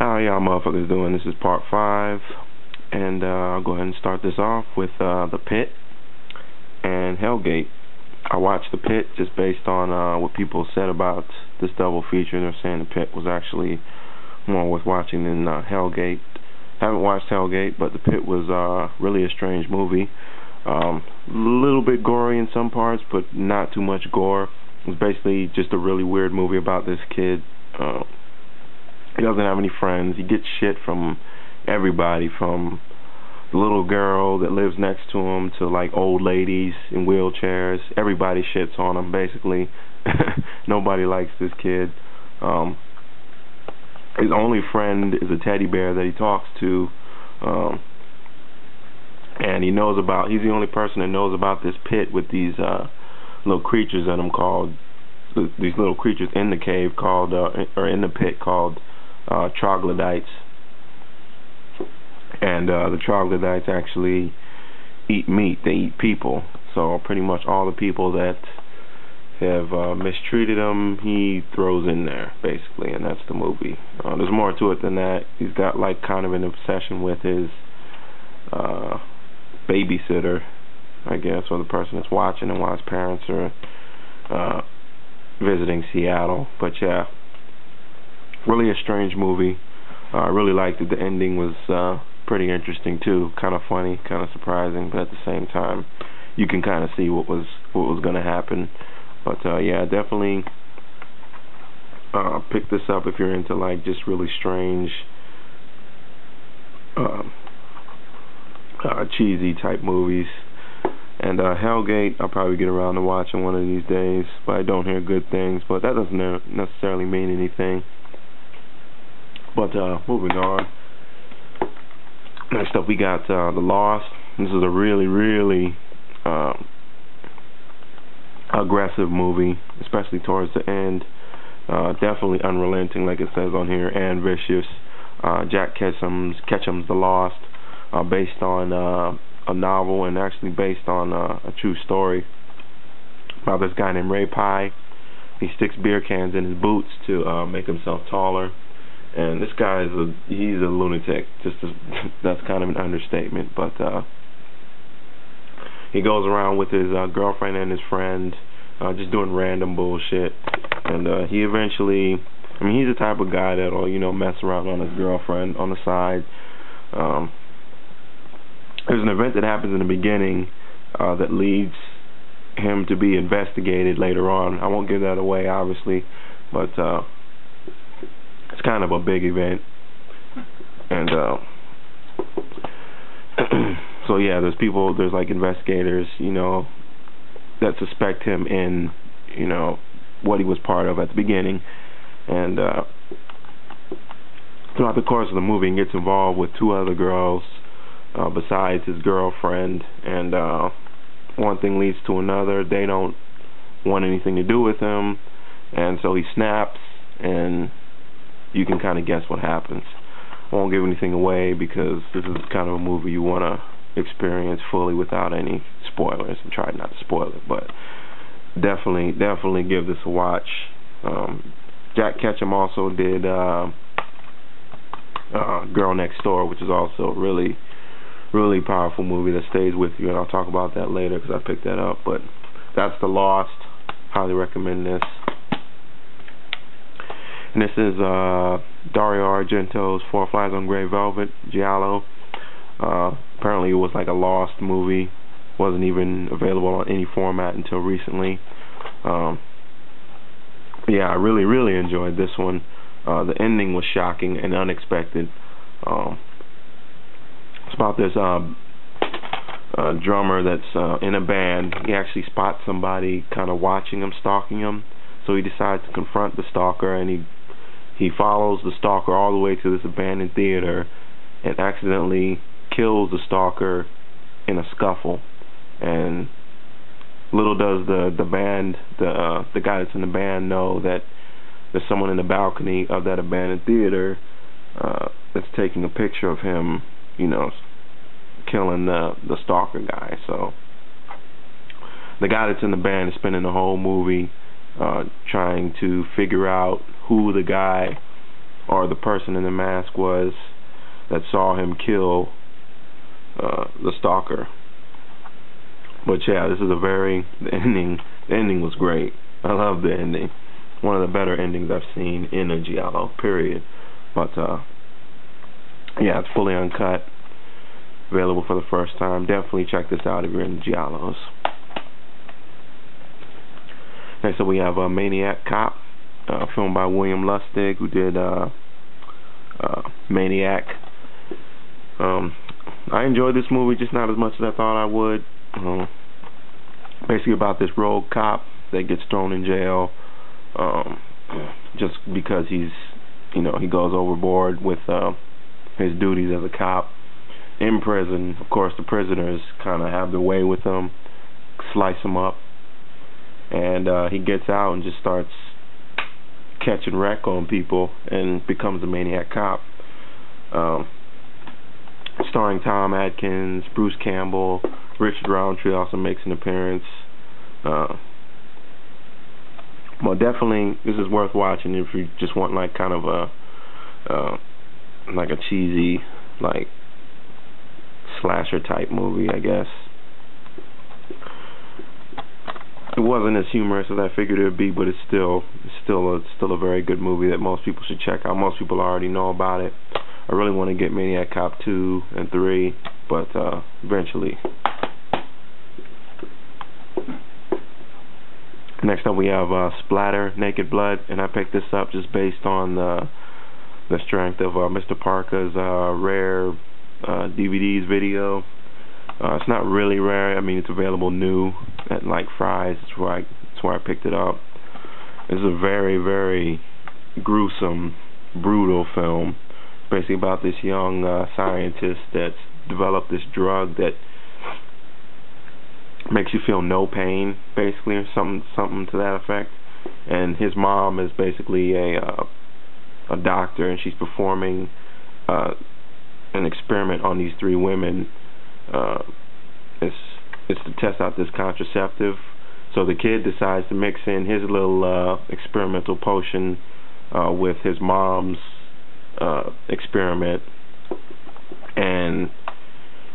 How y'all motherfuckers doing? This is part 5, and I'll go ahead and start this off with The Pit and Hellgate. I watched The Pit just based on what people said about this double feature. They're saying The Pit was actually more worth watching than Hellgate. Haven't watched Hellgate, but The Pit was really a strange movie. A little bit gory in some parts, but not too much gore. It was basically just a really weird movie about this kid. He doesn't have any friends. He gets shit from everybody, from the little girl that lives next to him to like old ladies in wheelchairs. Everybody shits on him, basically. Nobody likes this kid. His only friend is a teddy bear that he talks to, and he's the only person that knows about this pit with these little creatures in them called, these little creatures in the cave called, or in the pit called troglodytes. And the troglodytes actually eat meat. They eat people. So pretty much all the people that have mistreated him, he throws in there, basically, and that's the movie. There's more to it than that. He's got like kind of an obsession with his babysitter, I guess, or the person that's watching him while his parents are visiting Seattle. But yeah, really a strange movie. I really liked it. The ending was pretty interesting too, kind of funny, kind of surprising, but at the same time, you can kind of see what was going to happen. But yeah, definitely pick this up if you're into like just really strange, cheesy type movies. And Hellgate, I'll probably get around to watching one of these days, but I don't hear good things. But that doesn't necessarily mean anything. But moving on. Next up, we got The Lost. This is a really, really aggressive movie, especially towards the end. Definitely unrelenting, like it says on here, and vicious. Jack Ketchum's The Lost, based on a novel and actually based on a true story about this guy named Ray Pye. He sticks beer cans in his boots to make himself taller. And this guy he's a lunatic. That's kind of an understatement. But he goes around with his girlfriend and his friend, just doing random bullshit. And he eventually, he's the type of guy that'll, mess around on his girlfriend on the side. There's an event that happens in the beginning that leads him to be investigated later on. I won't give that away, obviously, but it's kind of a big event. And so yeah, there's like investigators, that suspect him in, what he was part of at the beginning. And throughout the course of the movie, he gets involved with 2 other girls besides his girlfriend, and one thing leads to another. They don't want anything to do with him, and so he snaps, and you can kind of guess what happens. I won't give anything away because this is kind of a movie you want to experience fully without any spoilers, and try not to spoil it, but definitely give this a watch. Jack Ketchum also did Girl Next Door, which is also a really, really powerful movie that stays with you, and I'll talk about that later because I picked that up. But that's The Lost. Highly recommend this. And this is Dario Argento's Four Flies on Grey Velvet, Giallo. Apparently it was like a lost movie. Wasn't even available on any format until recently. Yeah, I really, really enjoyed this one. The ending was shocking and unexpected. It's about this drummer that's in a band. He actually spots somebody kind of watching him, stalking him. So he decides to confront the stalker, and he follows the stalker all the way to this abandoned theater and accidentally kills the stalker in a scuffle. And little does the band, the guy that's in the band, know that there's someone in the balcony of that abandoned theater that's taking a picture of him, killing the stalker guy. So the guy that's in the band is spending the whole movie trying to figure out who the guy or the person in the mask was that saw him kill the stalker. But yeah, this is the ending was great. I love the ending. One of the better endings I've seen in a giallo, period. But yeah, it's fully uncut, available for the first time. Definitely check this out if you're into giallos. Next up we have Maniac Cop, filmed by William Lustig, who did Maniac. I enjoyed this movie, just not as much as I thought I would. Basically about this rogue cop that gets thrown in jail just because he goes overboard with his duties as a cop. In prison, of course, the prisoners kind of have their way with him, slice him up, and he gets out and just starts catching wreck on people and becomes a maniac cop. Starring Tom Atkins, Bruce Campbell, Richard Roundtree also makes an appearance. Well, definitely, this is worth watching if you just want like kind of a cheesy like slasher type movie, I guess. It wasn't as humorous as I figured it would be, but it's still a very good movie that most people should check out. Most people already know about it. I really want to get Maniac Cop 2 and 3, but eventually. Next up we have Splatter, Naked Blood, and I picked this up just based on the strength of Mr. Parker's rare DVDs video. It's not really rare. I mean, it's available new at like Fry's. That's where I picked it up. It's a very, very gruesome, brutal film. Basically about this young scientist that's developed this drug that makes you feel no pain, basically, or something to that effect. And his mom is basically a doctor, and she's performing an experiment on these 3 women. It's to test out this contraceptive. So the kid decides to mix in his little experimental potion with his mom's experiment, and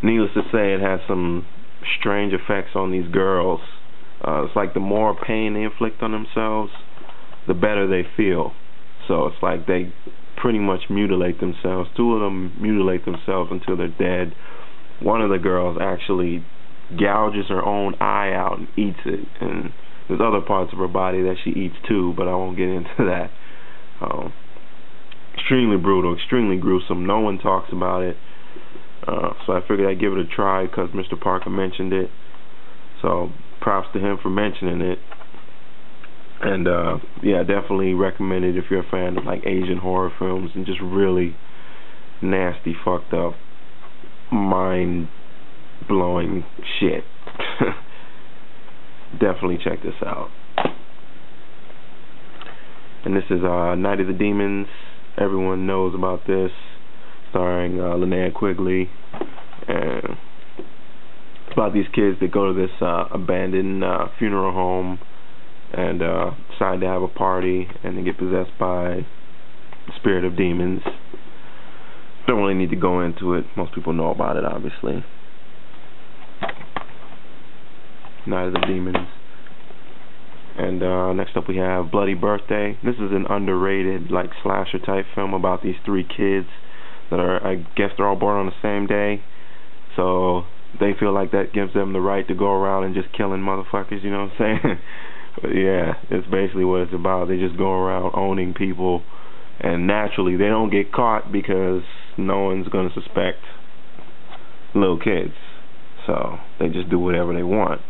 needless to say, it has some strange effects on these girls. It's like the more pain they inflict on themselves, the better they feel. So it's like they pretty much mutilate themselves. 2 of them mutilate themselves until they're dead. One of the girls actually gouges her own eye out and eats it, and there's other parts of her body that she eats too, but I won't get into that. Extremely brutal, extremely gruesome. No one talks about it, so I figured I'd give it a try because Mr. Parker mentioned it. So props to him for mentioning it. And yeah, definitely recommend it if you're a fan of like Asian horror films and just really nasty, fucked up, mind-blowing shit. Definitely check this out. And this is Night of the Demons. Everyone knows about this, starring Linnea Quigley. And it's about these kids that go to this abandoned funeral home and decide to have a party, and they get possessed by the spirit of demons. Don't really need to go into it. Most people know about it, obviously. Night of the Demons. And next up we have Bloody Birthday. This is an underrated like slasher type film about these 3 kids that are, I guess they're all born on the same day, so they feel like that gives them the right to go around and just killing motherfuckers, you know what I'm saying? But yeah, it's basically what it's about. They just go around owning people, and naturally they don't get caught because no one's going to suspect little kids, so they just do whatever they want.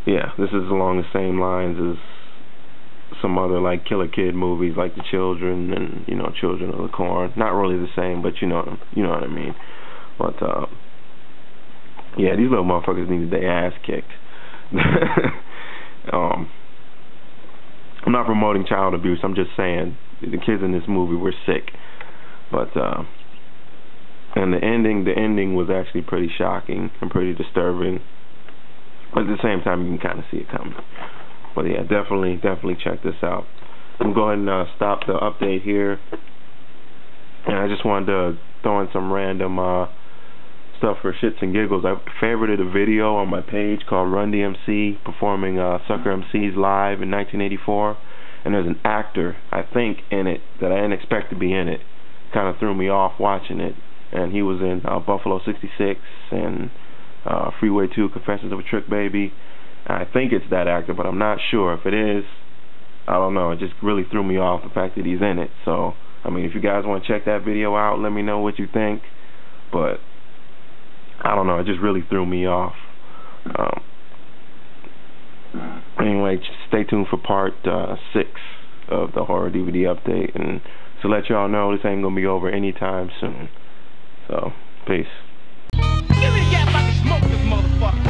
Yeah, this is along the same lines as some other like Killer Kid movies, like The Children and Children of the Corn. Not really the same, but you know what I mean. But yeah, these little motherfuckers needed their ass kicked. I'm not promoting child abuse. I'm just saying the kids in this movie were sick. But and the ending was actually pretty shocking and pretty disturbing. But at the same time, you can kind of see it coming. But yeah, definitely check this out. I'm going to stop the update here, and I just wanted to throw in some random stuff for shits and giggles. I favorited a video on my page called Run DMC performing Sucker MCs live in 1984, and there's an actor, I think, in it that I didn't expect to be in it. Kind of threw me off watching it, and he was in Buffalo 66 and Freeway 2, Confessions of a Trick Baby. I think it's that actor, but I'm not sure. If it is, I don't know. It just really threw me off, the fact that he's in it. So, I mean, if you guys want to check that video out, let me know what you think. But I don't know. It just really threw me off. Anyway, just stay tuned for part 6 of the horror DVD update. And to let y'all know, this ain't going to be over anytime soon. So, peace. Give me the gap, I can smoke this motherfucker.